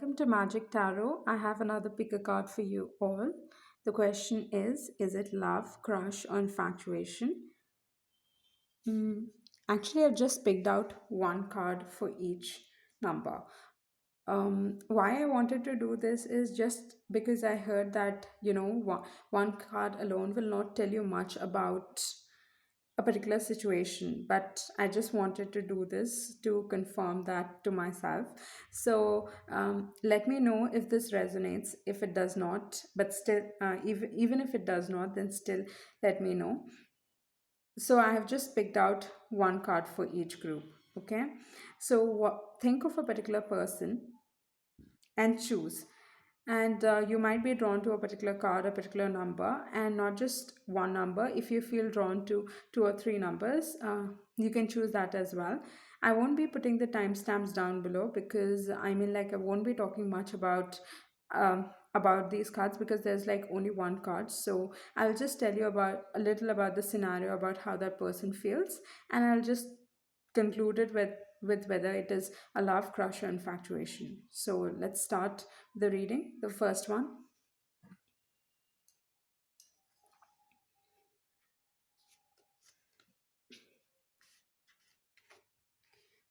welcome to Magic Tarot. I have another pick a card for you all. The question is it love, crush, or infatuation? Mm, Actually, I've just picked out one card for each number. Why I wanted to do this is just because I heard that, one card alone will not tell you much about a particular situation, but I just wanted to do this to confirm that to myself. So let me know if this resonates. If it does not, but still, even if it does not, then still let me know. So I have just picked out one card for each group. Okay, so think of a particular person and choose. And you might be drawn to a particular card, a particular number, and not just one number. If you feel drawn to two or three numbers, you can choose that as well. I won't be putting the timestamps down below because I won't be talking much about these cards because there's like only one card. So I'll just tell you about a little about the scenario, about how that person feels, and I'll just conclude it with whether it is a love, crush, or infatuation. So let's start the reading. The first one.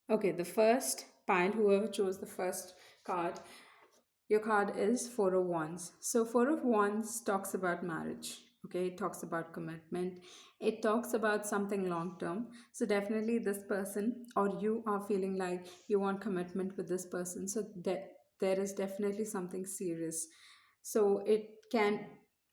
Okay, the first pile, whoever chose the first card, your card is Four of Wands. So, Four of Wands talks about marriage. Okay, it talks about commitment. It talks about something long term. So, definitely, this person or you are feeling like you want commitment with this person. So, that there is definitely something serious. So,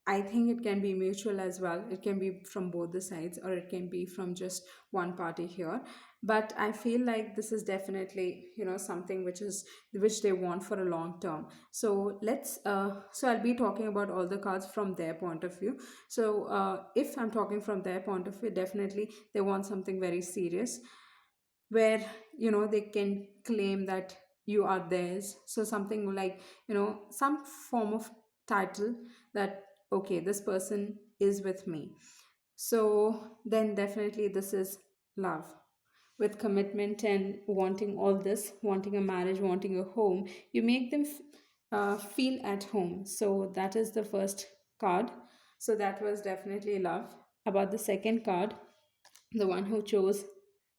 I think it can be mutual as well. It can be from both the sides, or it can be from just one party here. But I feel like this is definitely, something which they want for a long term. So so I'll be talking about all the cards from their point of view. So if I'm talking from their point of view, definitely they want something very serious, where they can claim that you are theirs. So something like, some form of title that, okay, this person is with me. So then definitely this is love with commitment and wanting all this, wanting a marriage, wanting a home. You make them feel at home. So that is the first card. So that was definitely love. About the second card, the one who chose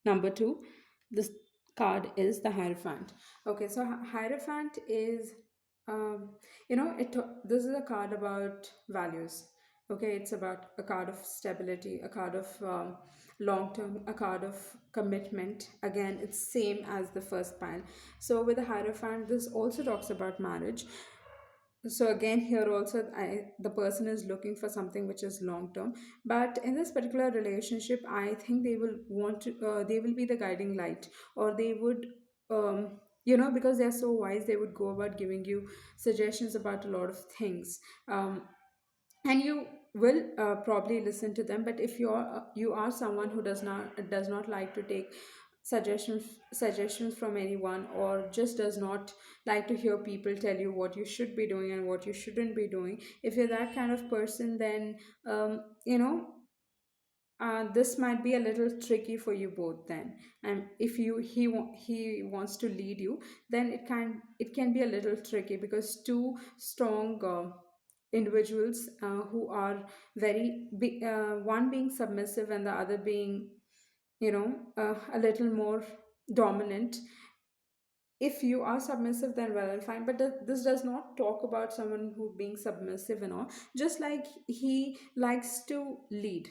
number two, this card is the Hierophant. Okay, so Hierophant is, um, this is a card about values. Okay, it's about a card of stability, a card of long term, a card of commitment. Again, it's same as the first pile. So with the Hierophant, this also talks about marriage. So again, here also, the person is looking for something which is long term. But in this particular relationship, I think they will want to, they will be the guiding light, or they would, because they're so wise, they would go about giving you suggestions about a lot of things. And you will probably listen to them. But if you are someone who does not like to take suggestions from anyone, or just does not like to hear people tell you what you should be doing and what you shouldn't be doing, if you're that kind of person, then um, you know this might be a little tricky for you both then. And if he wants to lead you, then it can be a little tricky, because two strong individuals who are one being submissive and the other being, a little more dominant. If you are submissive, then well and fine, but this does not talk about someone who being submissive and all. Just like he likes to lead.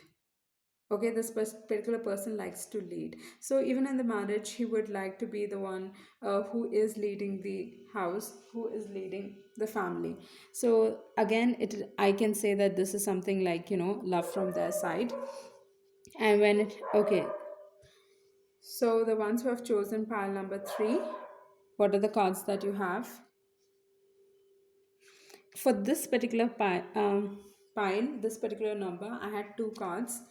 Okay, this particular person likes to lead. So even in the marriage, he would like to be the one who is leading the house, who is leading the family. So again, I can say that this is something like, love from their side. And okay, so the ones who have chosen pile number three, what are the cards that you have? For this particular pile, this particular number, I had two cards.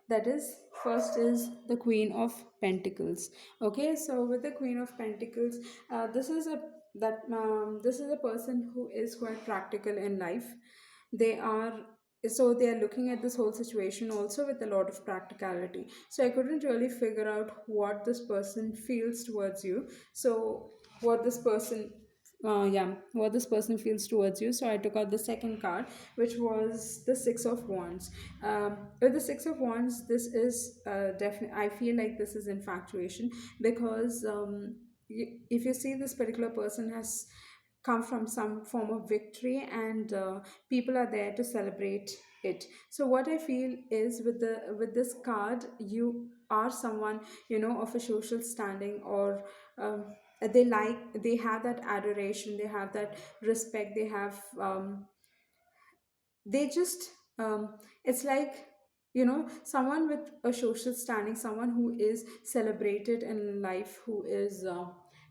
That is, first is the Queen of Pentacles. Okay, so with the Queen of Pentacles, this is a person who is quite practical in life. They are so they are looking at this whole situation also with a lot of practicality. So I couldn't really figure out what this person feels towards you. So what this person what this person feels towards you. So I took out the second card, which was the Six of Wands. With the Six of Wands, this is definitely, I feel like this is infatuation, because if you see, this particular person has come from some form of victory, and people are there to celebrate it. So what I feel is, with this card, you are someone, of a social standing, or um, they have that adoration, they have that respect, they have they just it's like, someone with a social standing, someone who is celebrated in life, who is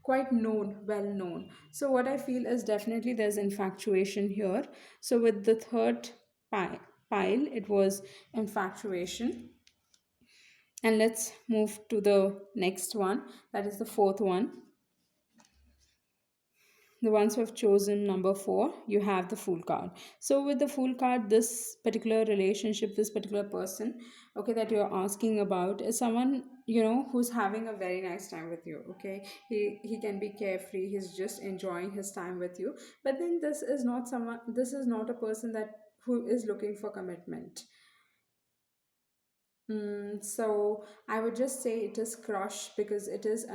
quite known, well known. So what I feel is, definitely there's infatuation here. So with the third pile, it was infatuation. And let's move to the next one, that is the fourth one. The ones who have chosen number four, you have the Fool card. So with the Fool card, this particular relationship, this particular person, okay, that you're asking about, is someone, who's having a very nice time with you. Okay, he can be carefree, he's just enjoying his time with you. But then this is not a person that who is looking for commitment. So I would just say it is crush, because it is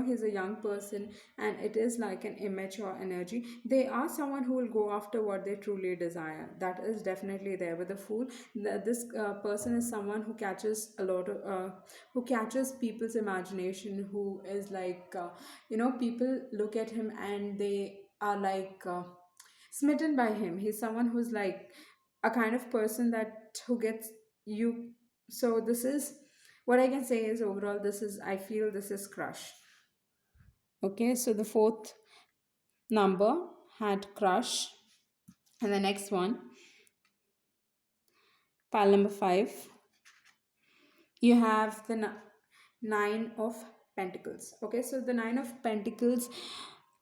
he's a young person, and it is like an immature energy. They are someone who will go after what they truly desire. That is definitely there with the Fool. This person is someone who catches a lot of, who catches people's imagination, who is like, people look at him and they are like, smitten by him. He's someone who's like a kind of person that who gets you. So this is what I can say is, overall, this is, I feel this is crush. Okay, so the fourth number had crush. And the next one, pile number five, you have the nine of pentacles. Okay, so the nine of pentacles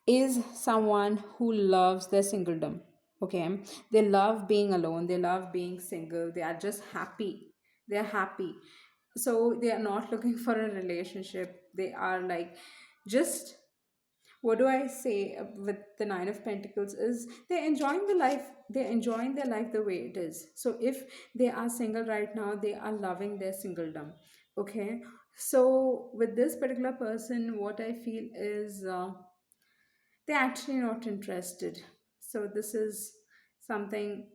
is someone who loves their singledom. Okay, they love being alone, they love being single, they are just happy, they are happy. So they are not looking for a relationship, they are like, just, what do I say with the Nine of Pentacles is, they're enjoying their life the way it is. So if they are single right now, they are loving their singledom. Okay. So with this particular person, what I feel is, they're actually not interested. So this is something,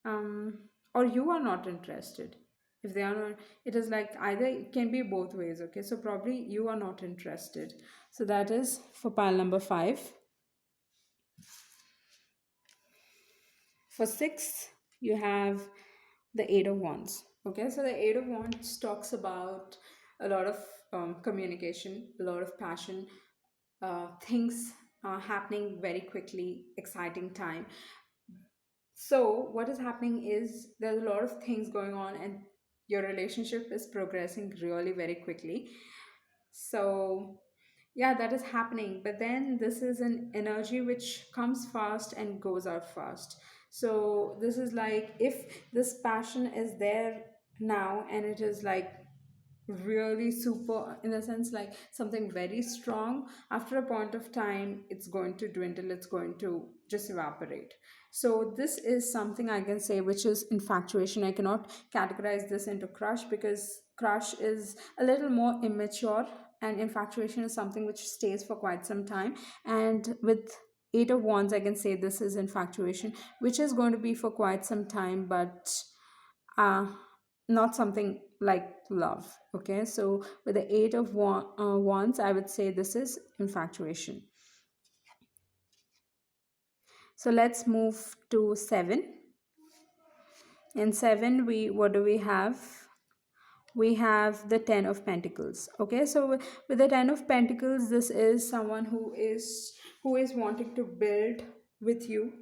um, or you are not interested. If they are not, it is like, either it can be both ways. Okay. So probably you are not interested. So that is for pile number five. For six, you have the Eight of Wands. Okay, so the Eight of Wands talks about a lot of communication, a lot of passion, things happening very quickly, exciting time. So, what is happening is, there's a lot of things going on, and your relationship is progressing really very quickly. So, yeah, that is happening. But then this is an energy which comes fast and goes out fast. So, this is like, if this passion is there now, and it is like really super, in the sense like something very strong, after a point of time it's going to dwindle, it's going to just evaporate. So this is something I can say, which is infatuation. I cannot categorize this into crush, because crush is a little more immature, and infatuation is something which stays for quite some time. And with Eight of Wands, I can say this is infatuation, which is going to be for quite some time, but uh, not something like love. Okay, so with the Eight of Wands, I would say this is infatuation. So let's move to seven. In seven, we what do we have? We have the Ten of Pentacles. Okay, so with the Ten of Pentacles, this is someone who is wanting to build with you,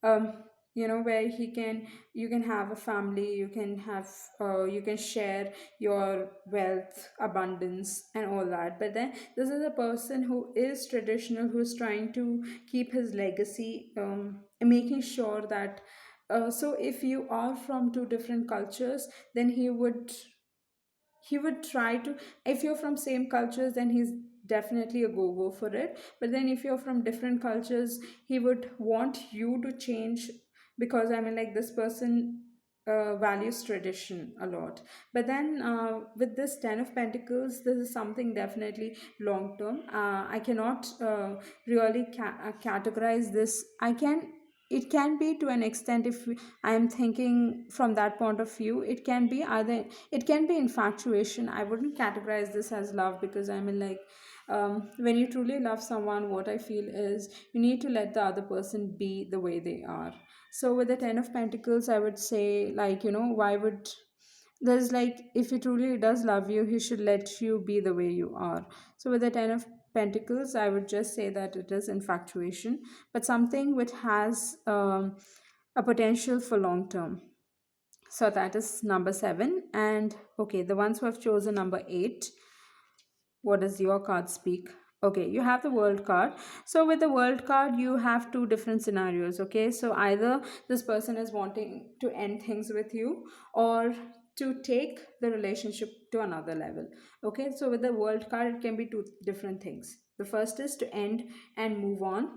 um where you can have a family, you can share your wealth, abundance, and all that. But then this is a person who is traditional, who's trying to keep his legacy, making sure that, so if you are from two different cultures, then he would try to, if you're from same cultures, then definitely a go for it. But then if you're from different cultures, he would want you to change, because I mean, like, this person values tradition a lot. But then with this 10 of pentacles, this is something definitely long term. I cannot really categorize this. I can, it can be to an extent, if I am thinking from that point of view, it can be either, it can be infatuation. I wouldn't categorize this as love, because I mean, like, when you truly love someone, what I feel is you need to let the other person be the way they are. So with the 10 of pentacles, I would say, like, why would, there's like, if he truly does love you, he should let you be the way you are. So with the 10 of pentacles, I would just say that it is infatuation, but something which has a potential for long term. So that is number 7. And okay, the ones who have chosen number 8, what does your card speak? Okay, you have the world card. So with the world card, you have two different scenarios. Okay, so either this person is wanting to end things with you, or to take the relationship to another level. Okay, so with the world card, it can be two different things. The first is to end and move on,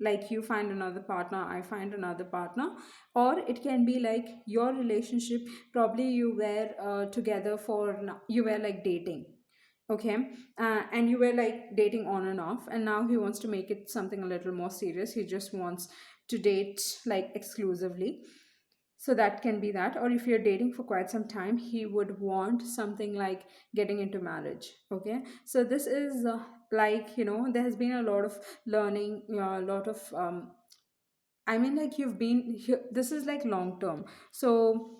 like you find another partner, I find another partner. Or it can be like your relationship, probably you were together for, you were like dating. Okay, and you were like dating on and off, and now he wants to make it something a little more serious. He just wants to date like exclusively. So that can be that. Or if you're dating for quite some time, he would want something like getting into marriage. Okay, so this is like, there has been a lot of learning, a lot of I mean, like, you've been here, this is like long term. So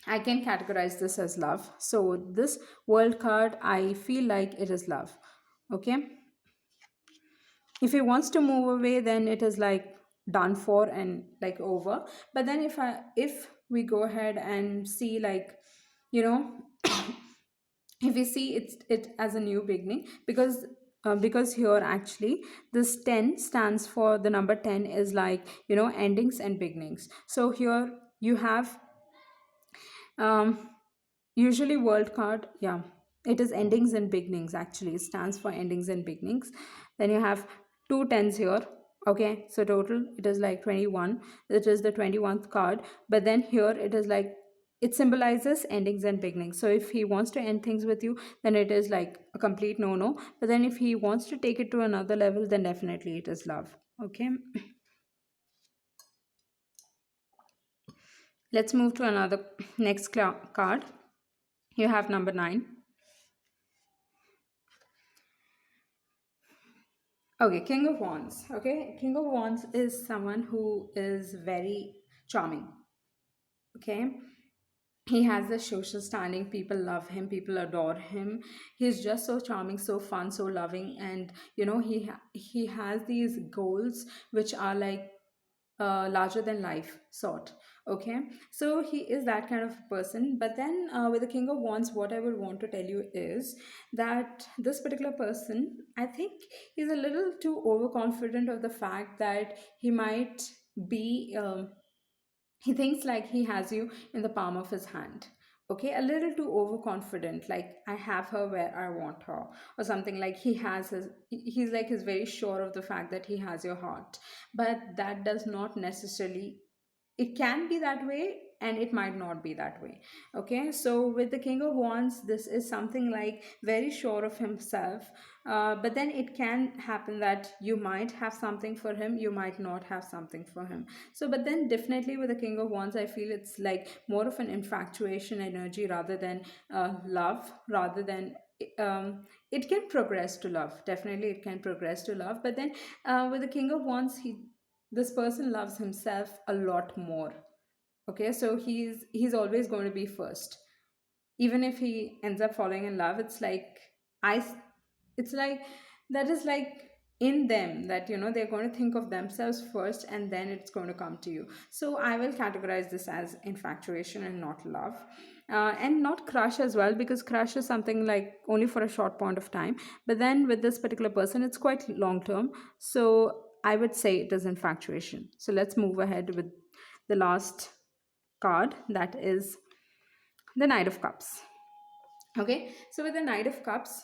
I can categorize this as love. So this world card, I feel like it is love. Okay. If he wants to move away, then it is like done for and like over. But then if we go ahead and see, like, you know, if we see it as a new beginning, because here actually this 10 stands for, the number 10 is like, endings and beginnings. So here you have um usually world card, yeah, it is endings and beginnings. Actually, it stands for endings and beginnings. Then you have two tens here. Okay, so total it is like 21. It is the 21st card. But then here it is like, it symbolizes endings and beginnings. So if he wants to end things with you, then it is like a complete no no. But then if he wants to take it to another level, then definitely it is love. Okay, let's move to another next card. You have number 9. Okay, King of Wands. Okay, King of Wands is someone who is very charming. Okay, he has the social standing. People love him, people adore him. He's just so charming, so fun, so loving. And he has these goals which are like larger than life sort. Okay, so he is that kind of person. But then with the King of Wands, what I would want to tell you is that this particular person, I think, he's a little too overconfident of the fact that he might be he thinks like he has you in the palm of his hand. Okay, a little too overconfident, like, I have her where I want her, or something. Like, he's like, he's very sure of the fact that he has your heart. But that does not necessarily, it can be that way and it might not be that way. Okay, so with the King of Wands, this is something like very sure of himself. But then it can happen that you might have something for him, you might not have something for him. So but then definitely with the King of Wands, I feel it's like more of an infatuation energy rather than love, rather than it can progress to love. Definitely it can progress to love. But then with the King of Wands, this person loves himself a lot more. Okay, so he's always going to be first. Even if he ends up falling in love, it's like, I it's like, that is like in them, that they're going to think of themselves first, and then it's going to come to you. So I will categorize this as infatuation and not love. And not crush as well, because crush is something like only for a short point of time. But then with this particular person, it's quite long term. So I would say it is infatuation. So let's move ahead with the last card, that is the Knight of Cups. Okay, so with the Knight of Cups,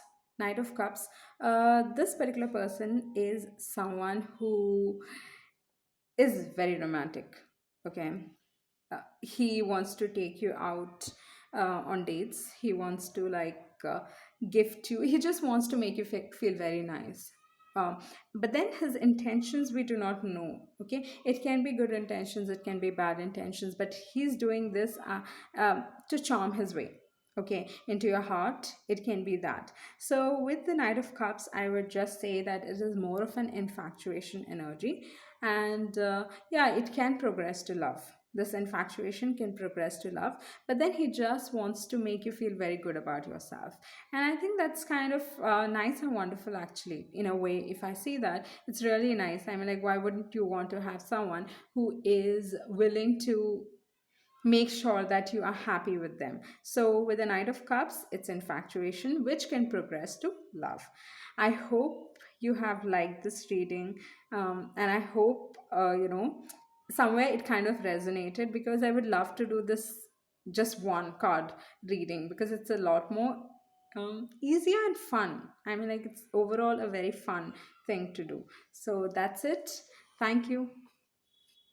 This particular person is someone who is very romantic. Okay. He wants to take you out on dates. He wants to gift you. He just wants to make you feel very nice. um, but then his intentions we do not know. Okay, it can be good intentions, it can be bad intentions, but he's doing this to charm his way, okay, into your heart. It can be that. So with the Knight of Cups, I would just say that it is more of an infatuation energy. And yeah, it can progress to love. This infatuation can progress to love, but then he just wants to make you feel very good about yourself. And I think that's kind of nice and wonderful, actually, in a way. If I see that, it's really nice. I mean, like, why wouldn't you want to have someone who is willing to make sure that you are happy with them? So, with the Knight of Cups, it's infatuation, which can progress to love. I hope you have liked this reading, and I hope, somewhere it kind of resonated, because I would love to do this just one card reading, because it's a lot more easier and fun. I mean, like, it's overall a very fun thing to do. So, that's it. Thank you.